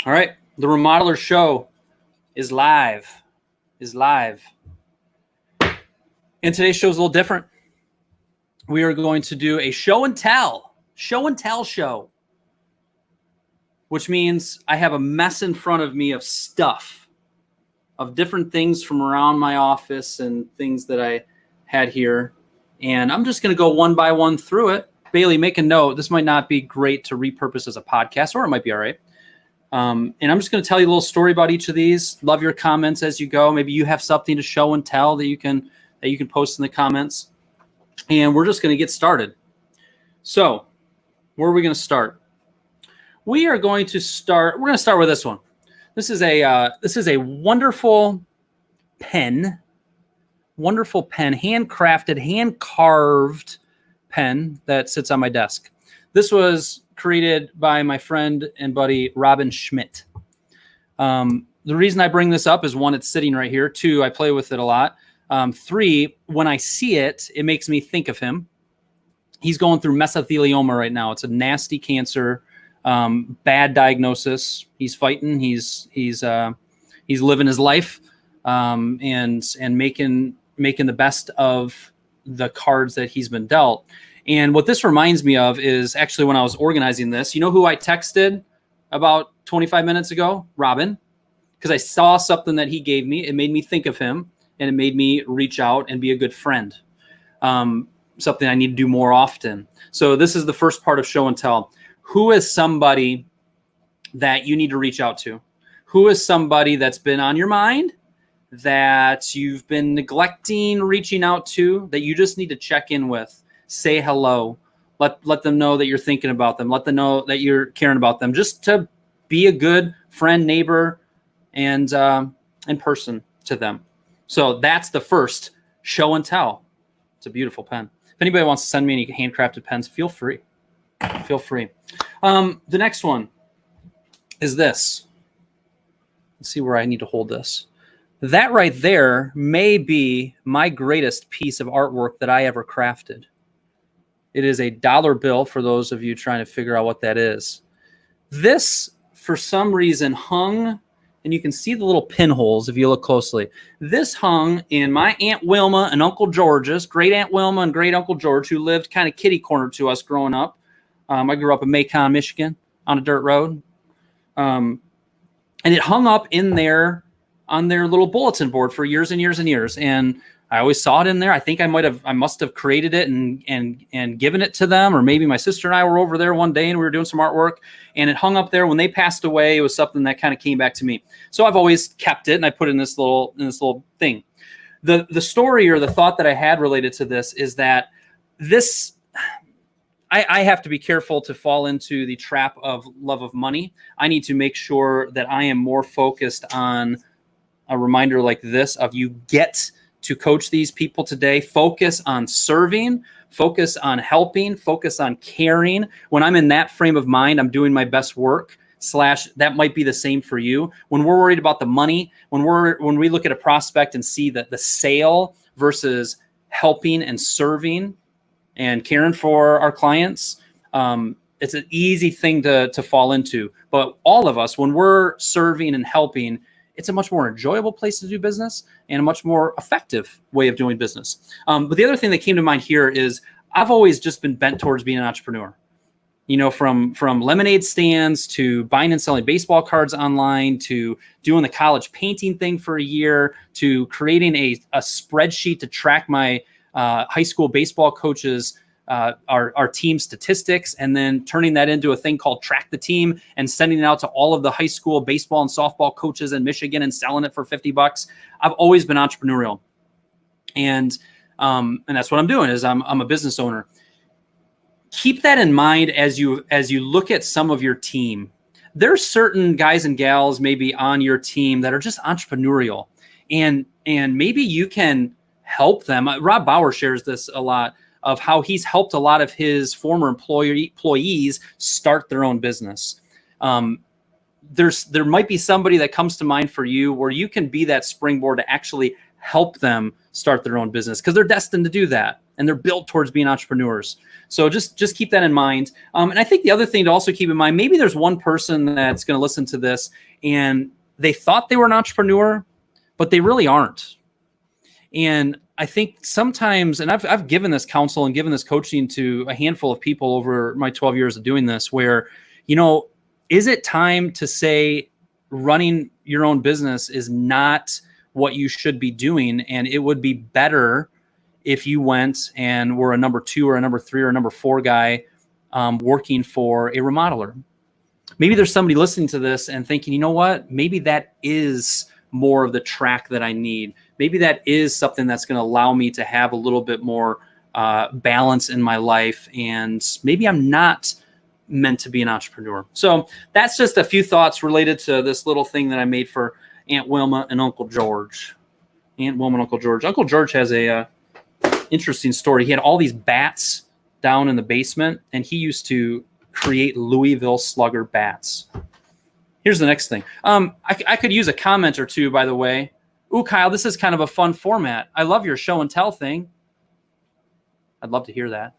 All right, the Remodeler show is live. And today's show is a little different. We are going to do a show and tell show, which means I have a mess in front of me of stuff, of different things from around my office and things that I had here. And I'm just going to go one by one through it. Bailey, make a note. This might not be great to repurpose as a podcast, or it might be all right. And I'm just going to tell you a little story about each of these. Love your comments as you go. Maybe you have something to show and tell that you can post in the comments. And we're just going to get started. So, where are we going to start? We're going to start with this one. This is a wonderful pen, handcrafted, hand-carved pen that sits on my desk. This was created by my friend and buddy, Robin Schmidt. The reason I bring this up is, one, it's sitting right here. Two, I play with it a lot. Three, when I see it, it makes me think of him. He's going through mesothelioma right now. It's a nasty cancer, bad diagnosis. He's fighting. He's living his life, and making the best of the cards that he's been dealt. And what this reminds me of is actually when I was organizing this, you know who I texted about 25 minutes ago? Robin, because I saw something that he gave me. It made me think of him, and it made me reach out and be a good friend. Something I need to do more often. So this is the first part of show and tell. Who is somebody that you need to reach out to? Who is somebody that's been on your mind, that you've been neglecting reaching out to, that you just need to check in with? Say hello. Let them know that you're thinking about them. Let them know that you're caring about them. Just to be a good friend, neighbor, and in person to them. So that's the first show and tell. It's a beautiful pen. If anybody wants to send me any handcrafted pens, feel free. The next one is this. Let's see where I need to hold this. That right there may be my greatest piece of artwork that I ever crafted. It is a dollar bill, for those of you trying to figure out what that is. This, for some reason, hung, and you can see the little pinholes if you look closely. This hung in my Aunt Wilma and Uncle George's, great Aunt Wilma and great Uncle George, who lived kind of kitty corner to us growing up. I grew up in Macon, Michigan, on a dirt road. And it hung up in there on their little bulletin board for years and years and years. And I always saw it in there. I think I must have created it and given it to them, or maybe my sister and I were over there one day and we were doing some artwork, and it hung up there. When they passed away, it was something that kind of came back to me. So I've always kept it, and I put it in this little thing. The story or the thought that I had related to this is that this, I have to be careful to fall into the trap of love of money. I need to make sure that I am more focused on a reminder like this of, you get to coach these people today. Focus on serving, focus on helping, focus on caring. When I'm in that frame of mind, I'm doing my best work. / that might be the same for you. When we're worried about the money, when we look at a prospect and see that the sale versus helping and serving and caring for our clients, it's an easy thing to fall into. But all of us, when we're serving and helping, it's a much more enjoyable place to do business and a much more effective way of doing business. But the other thing that came to mind here is, I've always just been bent towards being an entrepreneur. You know, from lemonade stands to buying and selling baseball cards online, to doing the college painting thing for a year, to creating a spreadsheet to track my high school baseball coaches, our team statistics, and then turning that into a thing called Track the Team and sending it out to all of the high school baseball and softball coaches in Michigan and selling it for $50. I've always been entrepreneurial. And that's what I'm doing, is I'm a business owner. Keep that in mind as you look at some of your team. There's certain guys and gals maybe on your team that are just entrepreneurial, and maybe you can help them. Rob Bauer shares this a lot, of how he's helped a lot of his former employees start their own business. There might be somebody that comes to mind for you where you can be that springboard to actually help them start their own business, because they're destined to do that. and they're built towards being entrepreneurs. So just keep that in mind. And I think the other thing to also keep in mind, maybe there's one person that's going to listen to this and they thought they were an entrepreneur, but they really aren't. And I think sometimes, and I've given this counsel and given this coaching to a handful of people over my 12 years of doing this, where, is it time to say running your own business is not what you should be doing, and it would be better if you went and were a number 2 or a number 3 or a number 4 guy working for a remodeler? Maybe there's somebody listening to this and thinking, you know what, maybe that is more of the track that I need. Maybe that is something that's going to allow me to have a little bit more balance in my life, and maybe I'm not meant to be an entrepreneur. So that's just a few thoughts related to this little thing that I made for Aunt Wilma and Uncle George. Aunt Wilma and Uncle George. Uncle George has a interesting story. He had all these bats down in the basement, and he used to create Louisville Slugger bats. Here's the next thing. I could use a comment or two, by the way. Ooh, Kyle, this is kind of a fun format. I love your show and tell thing. I'd love to hear that.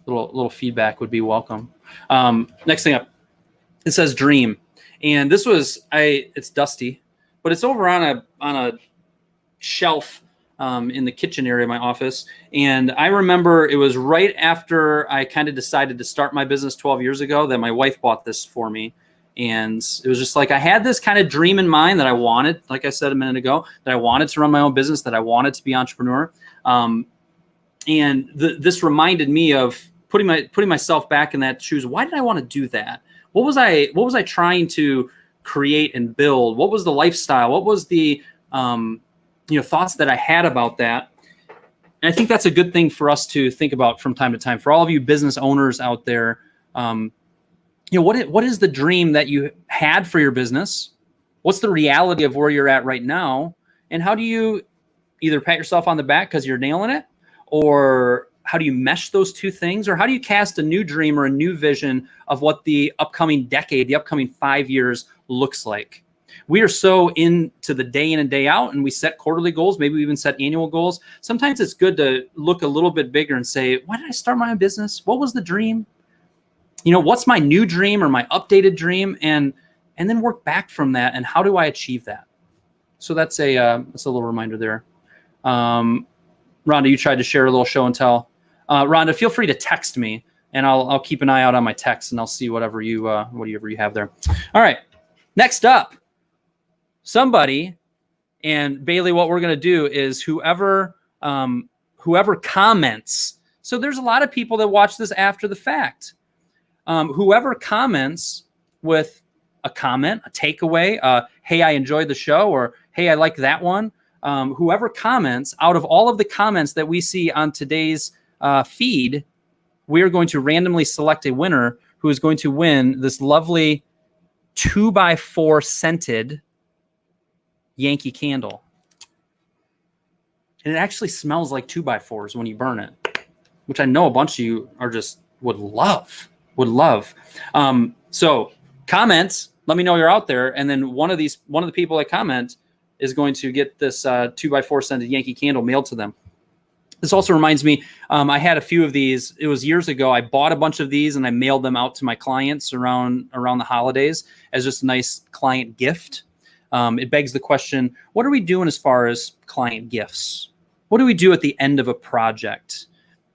Little feedback would be welcome. Next thing up, it says dream. And this was, it's dusty, but it's over on a shelf in the kitchen area of my office. And I remember it was right after I kind of decided to start my business 12 years ago that my wife bought this for me. And it was just like, I had this kind of dream in mind that I wanted, like I said a minute ago, that I wanted to run my own business, that I wanted to be an entrepreneur. And this reminded me of putting myself back in that shoes. Why did I want to do that? What was I trying to create and build? What was the lifestyle? What was the thoughts that I had about that? And I think that's a good thing for us to think about from time to time. For all of you business owners out there, what is the dream that you had for your business? What's the reality of where you're at right now? And how do you either pat yourself on the back because you're nailing it, or how do you mesh those two things? Or how do you cast a new dream or a new vision of what the upcoming decade, the upcoming 5 years looks like? We are so into the day in and day out, and we set quarterly goals. Maybe we even set annual goals. Sometimes it's good to look a little bit bigger and say, why did I start my own business? What was the dream? What's my new dream or my updated dream? And then work back from that. And how do I achieve that? So that's a little reminder there. Rhonda, you tried to share a little show and tell. Rhonda, feel free to text me, and I'll keep an eye out on my text, and I'll see whatever you have there. All right. Next up, somebody, and Bailey, what we're going to do is whoever comments. So there's a lot of people that watch this after the fact. Whoever comments with a comment, a takeaway, hey, I enjoyed the show, or hey, I like that one. Whoever comments, out of all of the comments that we see on today's feed, we are going to randomly select a winner who is going to win this lovely 2x4 scented Yankee candle. And it actually smells like 2x4s when you burn it, which I know a bunch of you would love. So comments, let me know you're out there. And then one of the people that comment is going to get this 2x4 scented Yankee candle mailed to them. This also reminds me, I had a few of these. It was years ago. I bought a bunch of these and I mailed them out to my clients around the holidays as just a nice client gift. It begs the question, what are we doing as far as client gifts? What do we do at the end of a project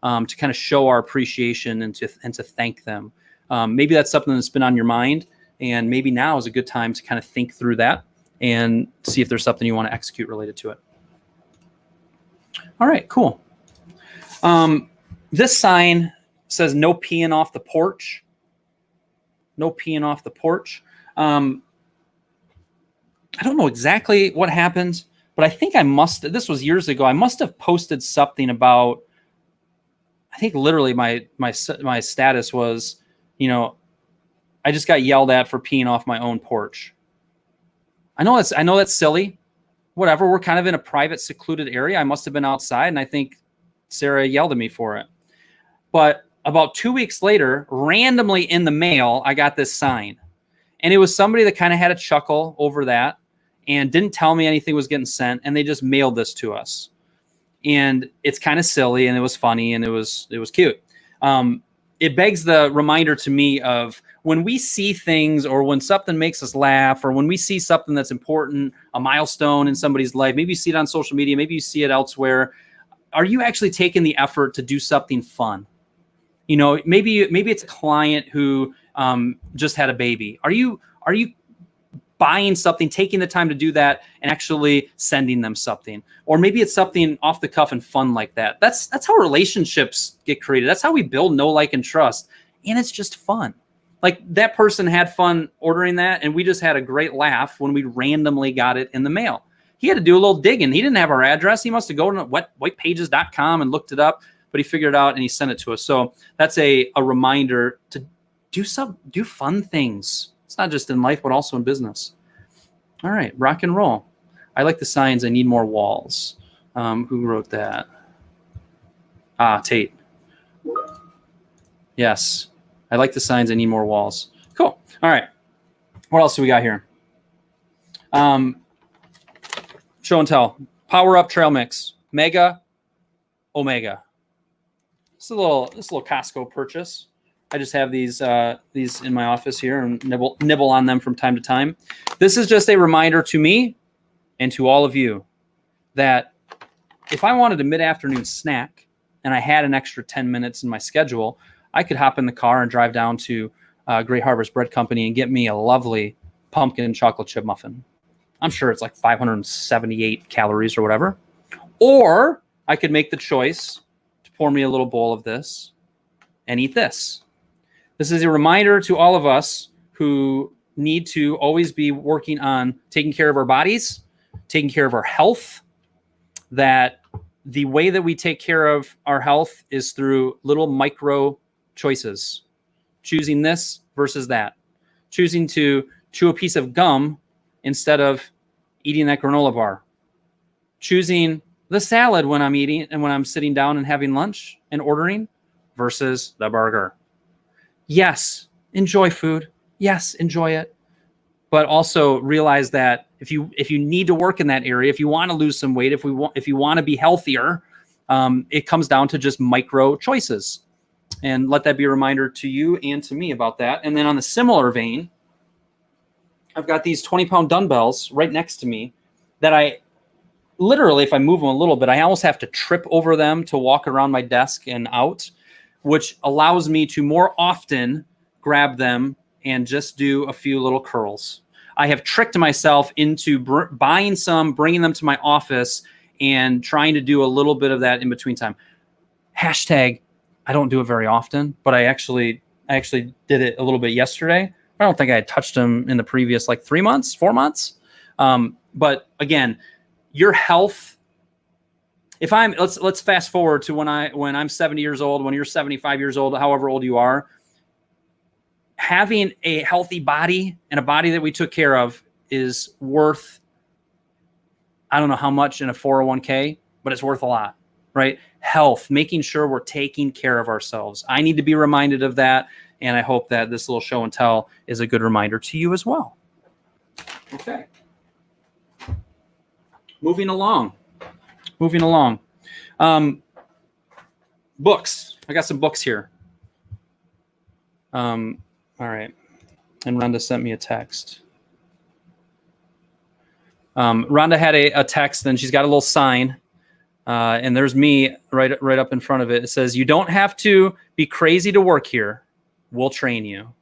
to kind of show our appreciation and to thank them? Maybe that's something that's been on your mind, and maybe now is a good time to kind of think through that and see if there's something you want to execute related to it. All right, cool. This sign says no peeing off the porch. No peeing off the porch. I don't know exactly what happened, but I think this was years ago. I must have posted something about, I think literally my status was, I just got yelled at for peeing off my own porch. I know that's silly. Whatever. We're kind of in a private, secluded area. I must have been outside, and I think Sarah yelled at me for it. But about 2 weeks later, randomly in the mail, I got this sign. And it was somebody that kind of had a chuckle over that and didn't tell me anything was getting sent, and they just mailed this to us. and it's kind of silly, and it was funny, and it was cute. It begs the reminder to me of when we see things, or when something makes us laugh, or when we see something that's important, a milestone in somebody's life. Maybe you see it on social media, maybe you see it elsewhere. Are you actually taking the effort to do something fun? You know, maybe it's a client who just had a baby. Are you buying something, taking the time to do that, and actually sending them something? Or maybe it's something off the cuff and fun like that. That's how relationships get created. That's how we build know, like, and trust. And it's just fun. Like, that person had fun ordering that, and we just had a great laugh when we randomly got it in the mail. He had to do a little digging. He didn't have our address. He must have gone to whitepages.com and looked it up, but he figured it out and he sent it to us. So that's a reminder to do fun things. It's not just in life, but also in business. All right, rock and roll. I like the signs. I need more walls. Who wrote that? Tate. Yes. I like the signs. I need more walls. Cool. All right. What else do we got here? Show and tell. Power Up Trail Mix. Mega Omega. This is a little Costco purchase. I just have these in my office here and nibble on them from time to time. This is just a reminder to me and to all of you that if I wanted a mid-afternoon snack and I had an extra 10 minutes in my schedule, I could hop in the car and drive down to Great Harvest Bread Company and get me a lovely pumpkin chocolate chip muffin. I'm sure it's like 578 calories or whatever. Or I could make the choice to pour me a little bowl of this and eat this. This is a reminder to all of us who need to always be working on taking care of our bodies, taking care of our health, that the way that we take care of our health is through little micro choices. Choosing this versus that. Choosing to chew a piece of gum instead of eating that granola bar. Choosing the salad when I'm eating and when I'm sitting down and having lunch and ordering versus the burger. Yes, enjoy food. Yes, enjoy it. But also realize that if you need to work in that area, if you want to lose some weight, if you want to be healthier, it comes down to just micro choices. And let that be a reminder to you and to me about that. And then on the similar vein, I've got these 20-pound dumbbells right next to me that I literally, if I move them a little bit, I almost have to trip over them to walk around my desk and out, which allows me to more often grab them and just do a few little curls. I have tricked myself into buying some, bringing them to my office, and trying to do a little bit of that in between time. Hashtag, I don't do it very often, but I actually did it a little bit yesterday. I don't think I had touched them in the previous 4 months. But again, your health. If let's fast forward to when I'm 70 years old, when you're 75 years old, however old you are, having a healthy body and a body that we took care of is worth, I don't know how much in a 401k, but it's worth a lot, right? Health, making sure we're taking care of ourselves. I need to be reminded of that. And I hope that this little show and tell is a good reminder to you as well. Okay. Moving along. Books. I got some books here. All right. And Rhonda sent me a text. Rhonda had a text, and she's got a little sign. And there's me right up in front of it. It says, "You don't have to be crazy to work here. We'll train you."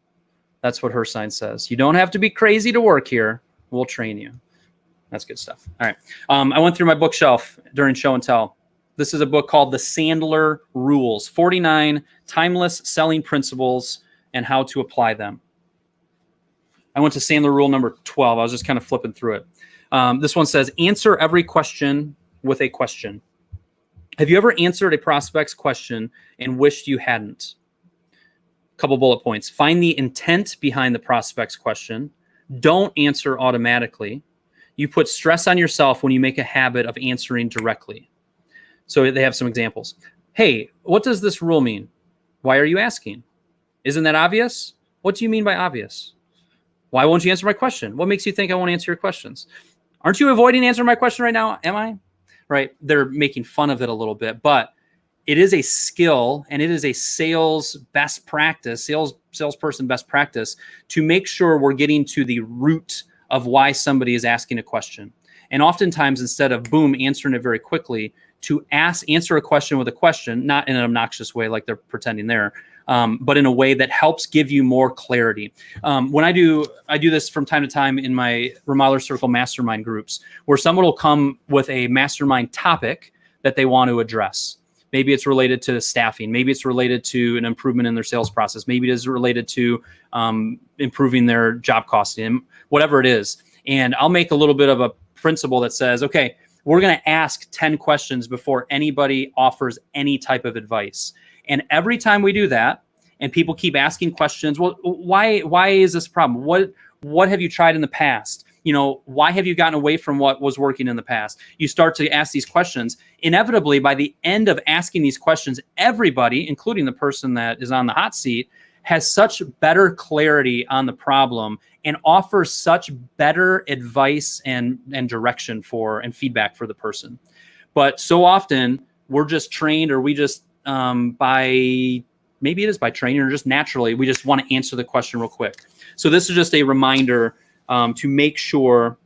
That's what her sign says. You don't have to be crazy to work here. We'll train you. That's good stuff. All right. I went through my bookshelf during show and tell. This is a book called The Sandler Rules, 49 Timeless Selling Principles and How to Apply Them. I went to Sandler Rule number 12. I was just kind of flipping through it. This one says, answer every question with a question. Have you ever answered a prospect's question and wished you hadn't? Couple bullet points. Find the intent behind the prospect's question. Don't answer automatically. You put stress on yourself when you make a habit of answering directly. So they have some examples. Hey, what does this rule mean? Why are you asking? Isn't that obvious? What do you mean by obvious? Why won't you answer my question? What makes you think I won't answer your questions? Aren't you avoiding answering my question right now? Am I? right? They're making fun of it a little bit, but it is a skill, and it is a salesperson best practice to make sure we're getting to the root of why somebody is asking a question. And oftentimes, instead of boom, answering it very quickly, to answer a question with a question, not in an obnoxious way like they're pretending there, but in a way that helps give you more clarity. When I do this from time to time in my Remodeler Circle mastermind groups, where someone will come with a mastermind topic that they want to address. Maybe it's related to staffing. Maybe it's related to an improvement in their sales process. Maybe it is related to improving their job costing, whatever it is. And I'll make a little bit of a principle that says, okay, we're going to ask 10 questions before anybody offers any type of advice. And every time we do that, and people keep asking questions, well, why is this a problem? What have you tried in the past? Why have you gotten away from what was working in the past? You start to ask these questions. Inevitably, by the end of asking these questions, everybody, including the person that is on the hot seat, has such better clarity on the problem and offers such better advice and direction and feedback for the person. But so often we're just trained, or we just maybe it is by training, or just naturally, we just want to answer the question real quick. So this is just a reminder to make sure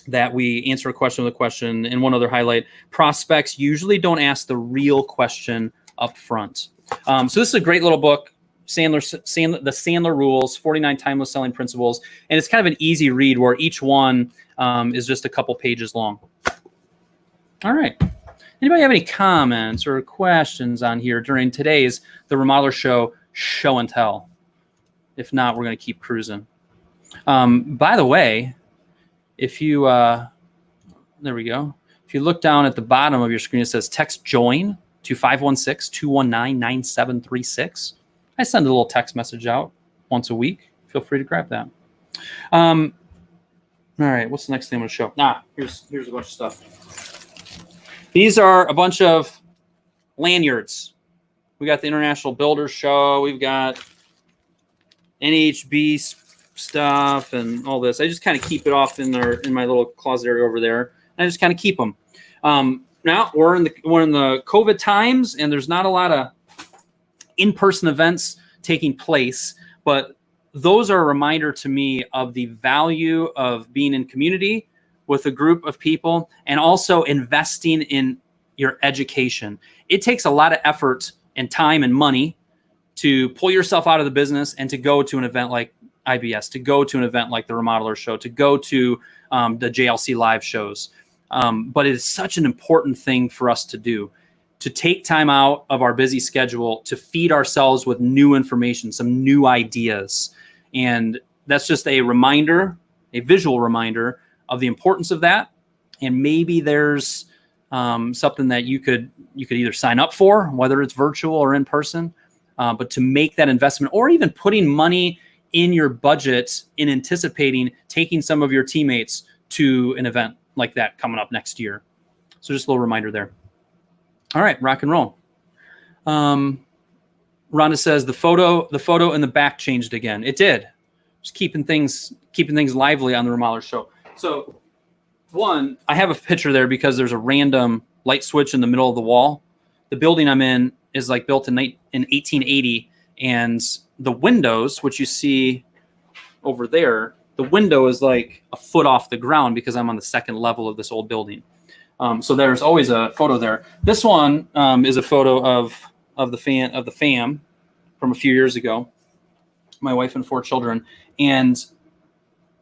that we answer a question with a question. And one other highlight, prospects usually don't ask the real question up front. So this is a great little book, the Sandler Rules, 49 Timeless Selling Principles. And it's kind of an easy read where each one is just a couple pages long. All right. Anybody have any comments or questions on here during today's The Remodeler Show and Tell? If not, we're going to keep cruising. By the way, if you, there we go. If you look down at the bottom of your screen, it says text JOIN to 516-219-9736. I send a little text message out once a week. Feel free to grab that. All right, what's the next thing I'm going to show? Here's a bunch of stuff. These are a bunch of lanyards. We got the International Builders Show. We've got NHB stuff and all this. I just kind of keep it off in my little closet area over there. I just kind of keep them. Now we're in the COVID times, and there's not a lot of in-person events taking place, but those are a reminder to me of the value of being in community with a group of people, and also investing in your education. It takes a lot of effort and time and money to pull yourself out of the business and to go to an event like IBS, to go to an event like the Remodeler Show, to go to the JLC live shows. But it is such an important thing for us to do, to take time out of our busy schedule to feed ourselves with new information, some new ideas. And that's just a reminder, a visual reminder of the importance of that. And maybe there's something that you could either sign up for, whether it's virtual or in person, but to make that investment, or even putting money in your budget in anticipating taking some of your teammates to an event like that coming up next year. So just a little reminder there. All right, rock and roll. Rhonda says the photo in the back changed again. It did. Just keeping things lively on the Remodeler Show. So one, I have a picture there because there's a random light switch in the middle of the wall. The building I'm in is like built in 1880, and the windows, which you see over there, the window is like a foot off the ground because I'm on the second level of this old building. So there's always a photo there. This one is a photo of the fam from a few years ago. My wife and 4 children. And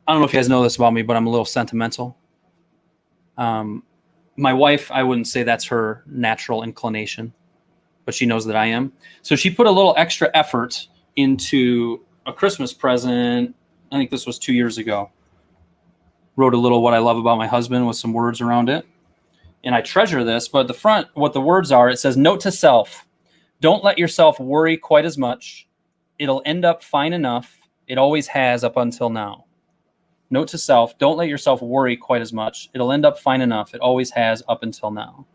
I don't know if you guys know this about me, but I'm a little sentimental. My wife, I wouldn't say that's her natural inclination, but she knows that I am. So she put a little extra effort into a Christmas present. I think this was 2 years ago. Wrote a little "What I Love About My Husband" with some words around it. And I treasure this, but the front, what the words are, it says, "Note to self, don't let yourself worry quite as much. It'll end up fine enough. It always has up until now." Note to self, don't let yourself worry quite as much. It'll end up fine enough. It always has up until now.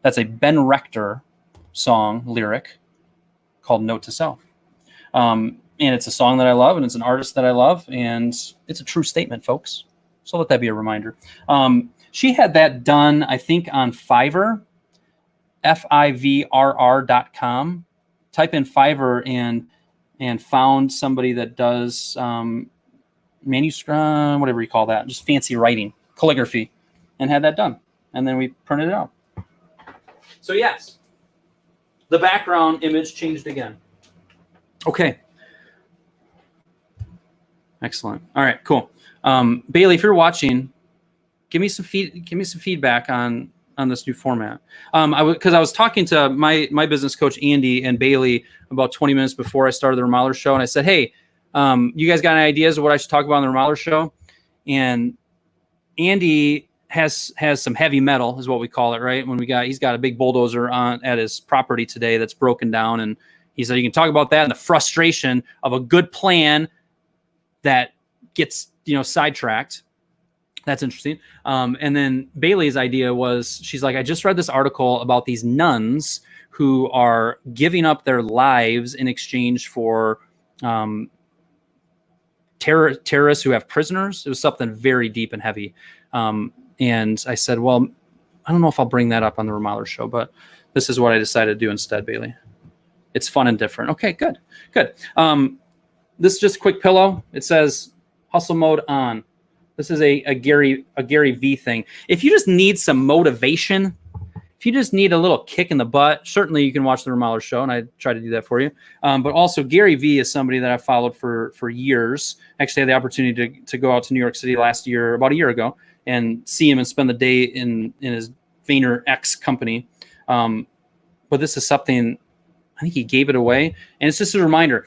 That's a Ben Rector song lyric called "Note to Self." And it's a song that I love, and it's an artist that I love, and it's a true statement, folks. So let that be a reminder. She had that done, I think, on Fiverr, FIVRR.com. Type in Fiverr and found somebody that does manuscript, whatever you call that, just fancy writing, calligraphy, and had that done. And then we printed it out. So yes, the background image changed again. Okay. Excellent. All right, cool. Bailey, if you're watching, give me some feedback on this new format. Because I was talking to my business coach Andy and Bailey about 20 minutes before I started the Remodelers show, and I said, "Hey, you guys got any ideas of what I should talk about on the Remodelers show?" And Andy has some heavy metal, is what we call it, right? He's got a big bulldozer at his property today that's broken down, and he said you can talk about that and the frustration of a good plan that gets sidetracked. That's interesting. And then Bailey's idea was, she's like, I just read this article about these nuns who are giving up their lives in exchange for terrorists who have prisoners. It was something very deep and heavy. And I said, well, I don't know if I'll bring that up on the Remodeler show, but this is what I decided to do instead, Bailey. It's fun and different. Okay, good. This is just a quick pillow. It says hustle mode on. This is a Gary V thing. If you just need some motivation, if you just need a little kick in the butt, certainly you can watch the Remodeler show, and I try to do that for you. But also Gary V is somebody that I've followed for years. Actually, I had the opportunity to go out to New York City about a year ago, and see him and spend the day in his Vayner X company. But this is something, I think he gave it away, and it's just a reminder.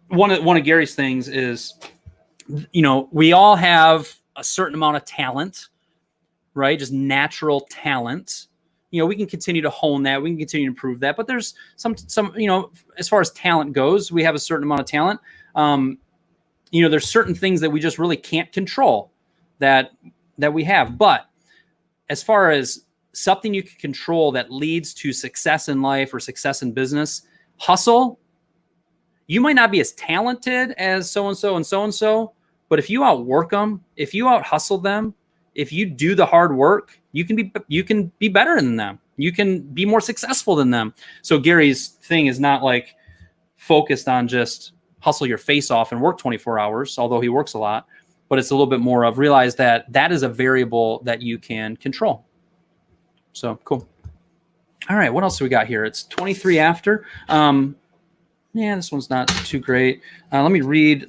One of Gary's things is, we all have a certain amount of talent, right? Just natural talent. We can continue to hone that. We can continue to improve that. But there's some, as far as talent goes, we have a certain amount of talent. There's certain things that we just really can't control that we have. But as far as something you can control that leads to success in life or success in business, hustle. You might not be as talented as so-and-so and so-and-so, but if you outwork them, if you out-hustle them, if you do the hard work, you can be better than them. You can be more successful than them. So Gary's thing is not like focused on just hustle your face off and work 24 hours, although he works a lot, but it's a little bit more of realize that is a variable that you can control. So cool. All right, what else do we got here? It's 23 after. Yeah, this one's not too great. Let me read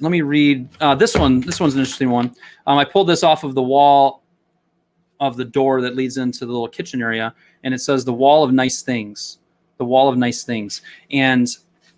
this one. This one's an interesting one. I pulled this off of the wall of the door that leads into the little kitchen area, and it says the wall of nice things. The wall of nice things. And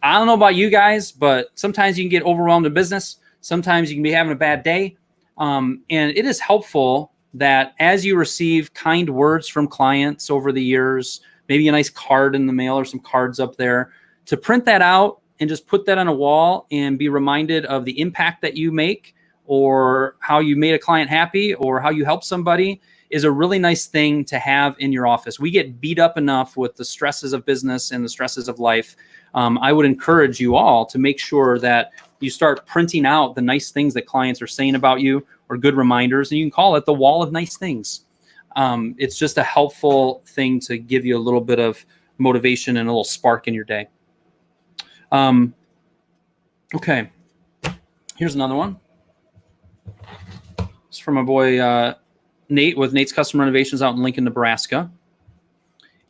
I don't know about you guys, but sometimes you can get overwhelmed in business. Sometimes you can be having a bad day. And it is helpful that as you receive kind words from clients over the years, maybe a nice card in the mail or some cards up there, to print that out and just put that on a wall and be reminded of the impact that you make, or how you made a client happy, or how you help somebody, is a really nice thing to have in your office. We get beat up enough with the stresses of business and the stresses of life. I would encourage you all to make sure that you start printing out the nice things that clients are saying about you, or good reminders, and you can call it the wall of nice things. It's just a helpful thing to give you a little bit of motivation and a little spark in your day. Okay, here's another one. It's from my boy Nate with Nate's Custom Renovations out in Lincoln, Nebraska.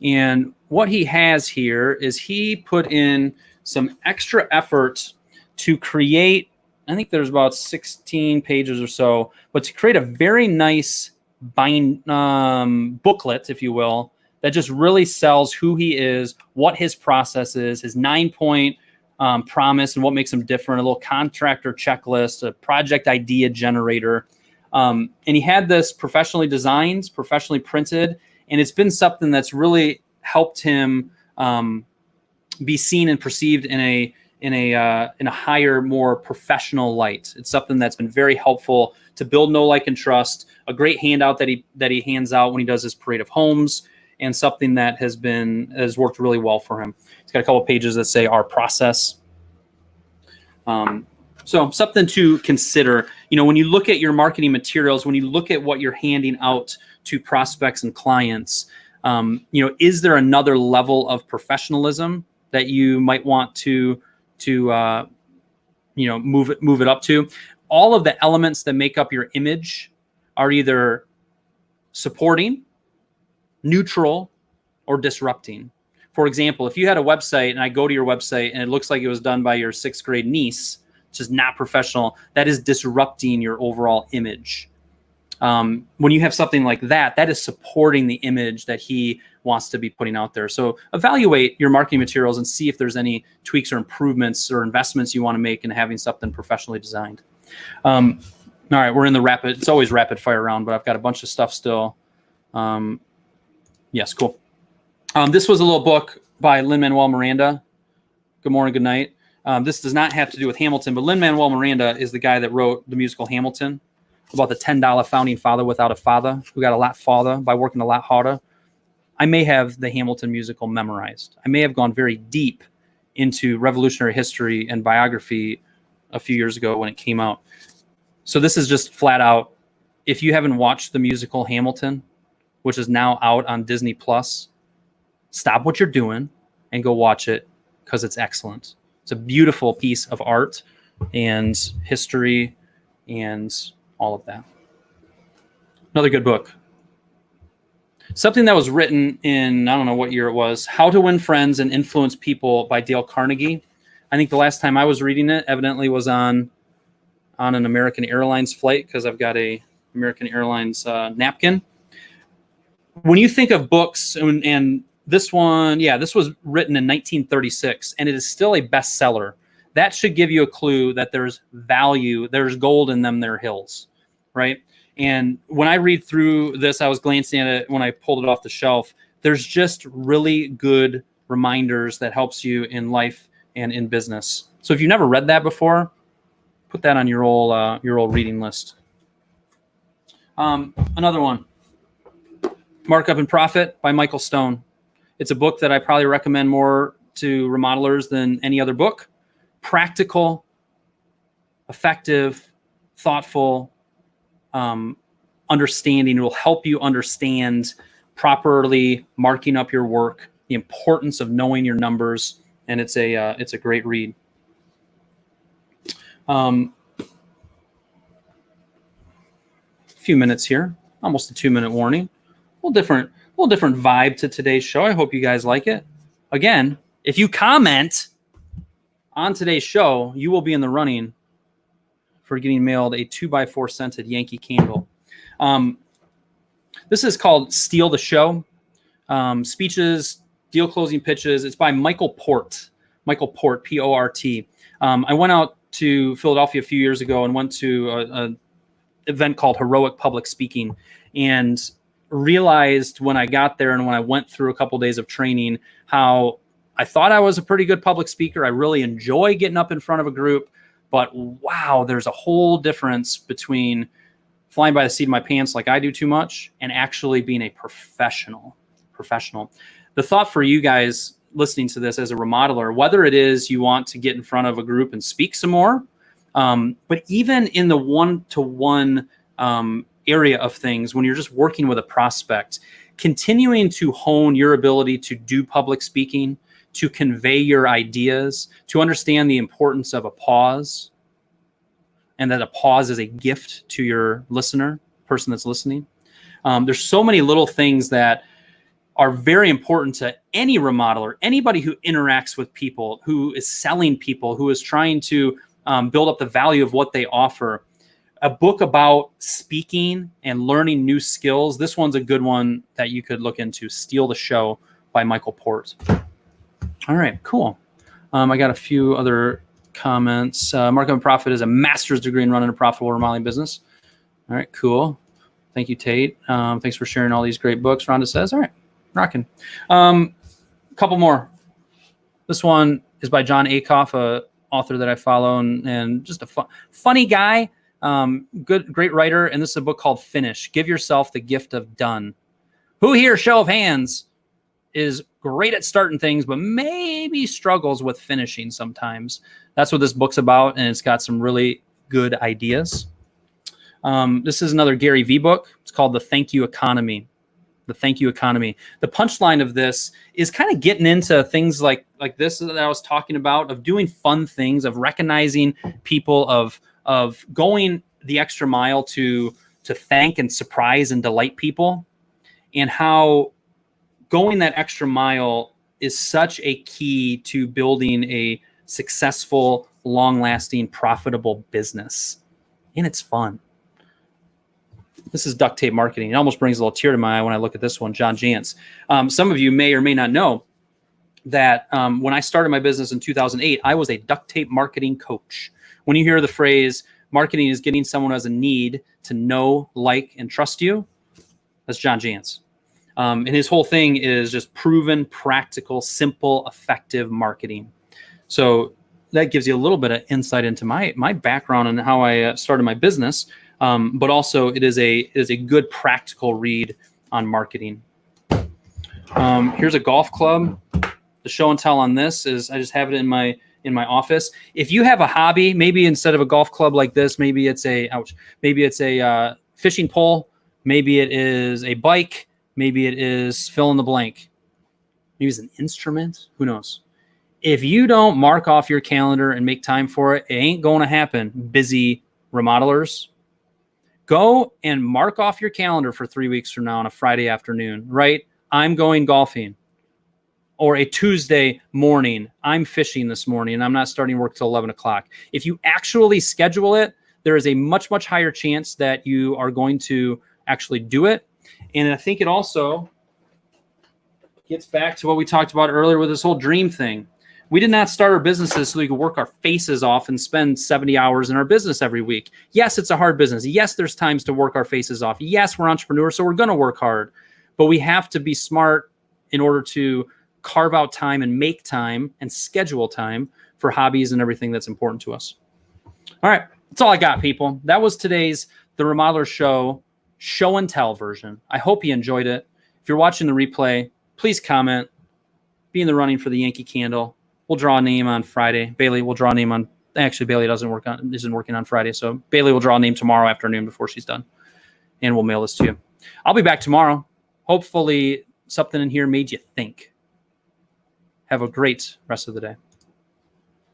And what he has here is he put in some extra effort to create, I think there's about 16 pages or so, but to create a very nice booklet, if you will, that just really sells who he is, what his process is, his 9-point promise and what makes him different, a little contractor checklist, a project idea generator. And he had this professionally designed, professionally printed, and it's been something that's really helped him be seen and perceived in a higher, more professional light. It's something that's been very helpful to build know, like, and trust. A great handout that he hands out when he does his parade of homes, and something that has worked really well for him. It's got a couple of pages that say our process. So something to consider, when you look at your marketing materials, when you look at what you're handing out to prospects and clients, is there another level of professionalism that you might want to move it up to? All of the elements that make up your image are either supporting, neutral, or disrupting. For example, if you had a website and I go to your website and it looks like it was done by your 6th grade niece, which is not professional, that is disrupting your overall image. When you have something like that, that is supporting the image that he wants to be putting out there. So evaluate your marketing materials and see if there's any tweaks or improvements or investments you want to make in having something professionally designed. All right, we're in the it's always rapid fire round, but I've got a bunch of stuff still. Yes, cool. This was a little book by Lin-Manuel Miranda. Good morning, good night. This does not have to do with Hamilton, but Lin-Manuel Miranda is the guy that wrote the musical Hamilton, about the $10 founding father without a father who got a lot farther by working a lot harder. I may have the Hamilton musical memorized. I may have gone very deep into revolutionary history and biography a few years ago when it came out. So this is just flat out, if you haven't watched the musical Hamilton, which is now out on Disney Plus, stop what you're doing and go watch it because it's excellent. It's a beautiful piece of art and history and all of that. Another good book. Something that was written in, I don't know what year it was, How to Win Friends and Influence People by Dale Carnegie. I think the last time I was reading it evidently was on an American Airlines flight because I've got a American Airlines napkin. When you think of books, and this one, this was written in 1936, and it is still a bestseller. That should give you a clue that there's value, there's gold in them, there are hills, right? And when I read through this, I was glancing at it when I pulled it off the shelf. There's just really good reminders that helps you in life and in business. So if you've never read that before, put that on your old reading list. Another one, Markup and Profit by Michael Stone. It's a book that I probably recommend more to remodelers than any other book. Practical, effective, thoughtful, understanding. It will help you understand properly marking up your work, the importance of knowing your numbers, and it's a great read. A few minutes here, almost a 2-minute warning. A little different vibe to today's show. I hope you guys like it. Again, if you comment on today's show, you will be in the running for getting mailed a 2x4 scented Yankee candle. This is called Steal the Show. Speeches, deal closing pitches. It's by Michael Port. Michael Port, P-O-R-T. I went out to Philadelphia a few years ago and went to an event called Heroic Public Speaking, and realized when I got there and when I went through a couple days of training how I thought I was a pretty good public speaker. I really enjoy getting up in front of a group, but wow, there's a whole difference between flying by the seat of my pants like I do too much and actually being a professional. The thought for you guys listening to this as a remodeler, whether it is you want to get in front of a group and speak some more, but even in the one-to-one area of things, when you're just working with a prospect, continuing to hone your ability to do public speaking, to convey your ideas, to understand the importance of a pause, and that a pause is a gift to your listener, person that's listening. There's so many little things that are very important to any remodeler, anybody who interacts with people, who is selling people, who is trying to build up the value of what they offer. A book about speaking and learning new skills. This one's a good one that you could look into. Steal the Show by Michael Port. All right, cool. I got a few other comments. Markup and Profit is a master's degree in running a profitable remodeling business. All right, cool. Thank you, Tate. Thanks for sharing all these great books. Rhonda says, all right, rocking. A couple more. This one is by John Akoff, a author that I follow, and just a funny guy. Great writer, and this is a book called Finish. Give Yourself the Gift of Done. Who here, show of hands, is great at starting things, but maybe struggles with finishing sometimes. That's what this book's about, and it's got some really good ideas. This is another Gary Vee book. It's called The Thank You Economy. The Thank You Economy. The punchline of this is kind of getting into things like this that I was talking about, of doing fun things, of recognizing people, of going the extra mile to thank and surprise and delight people, and how going that extra mile is such a key to building a successful, long-lasting, profitable business. And it's fun. This is duct tape marketing. It almost brings a little tear to my eye when I look at this one, John Jantz. Some of you may or may not know that when I started my business in 2008, I was a duct tape marketing coach. When you hear the phrase, marketing is getting someone who has a need to know, like, and trust you, that's John Jantz. And his whole thing is just proven, practical, simple, effective marketing. So that gives you a little bit of insight into my background and how I started my business. But also it is a good practical read on marketing. Here's a golf club. The show and tell on this is I just have it in my office. If you have a hobby, maybe instead of a golf club like this, maybe it's a fishing pole, maybe it is a bike, maybe it is fill in the blank. Maybe it's an instrument. Who knows? If you don't mark off your calendar and make time for it, it ain't going to happen. Busy remodelers. Go and mark off your calendar for 3 weeks from now on a Friday afternoon, right? I'm going golfing. Or a Tuesday morning, I'm fishing this morning and I'm not starting work till 11 o'clock. If you actually schedule it, there is a much, much higher chance that you are going to actually do it. And I think it also gets back to what we talked about earlier with this whole dream thing. We did not start our businesses so we could work our faces off and spend 70 hours in our business every week. Yes, it's a hard business. Yes, there's times to work our faces off. Yes, we're entrepreneurs, so we're going to work hard. But we have to be smart in order to carve out time and make time and schedule time for hobbies and everything that's important to us. All right, that's all I got, people. That was today's The Remodeler show and tell version. I hope you enjoyed it. If you're watching the replay, please comment. Be in the running for the Yankee Candle. We'll draw a name on Friday. Bailey will draw a name on. Actually, Bailey isn't working on Friday, so Bailey will draw a name tomorrow afternoon before she's done, and we'll mail this to you. I'll be back tomorrow. Hopefully, something in here made you think. Have a great rest of the day.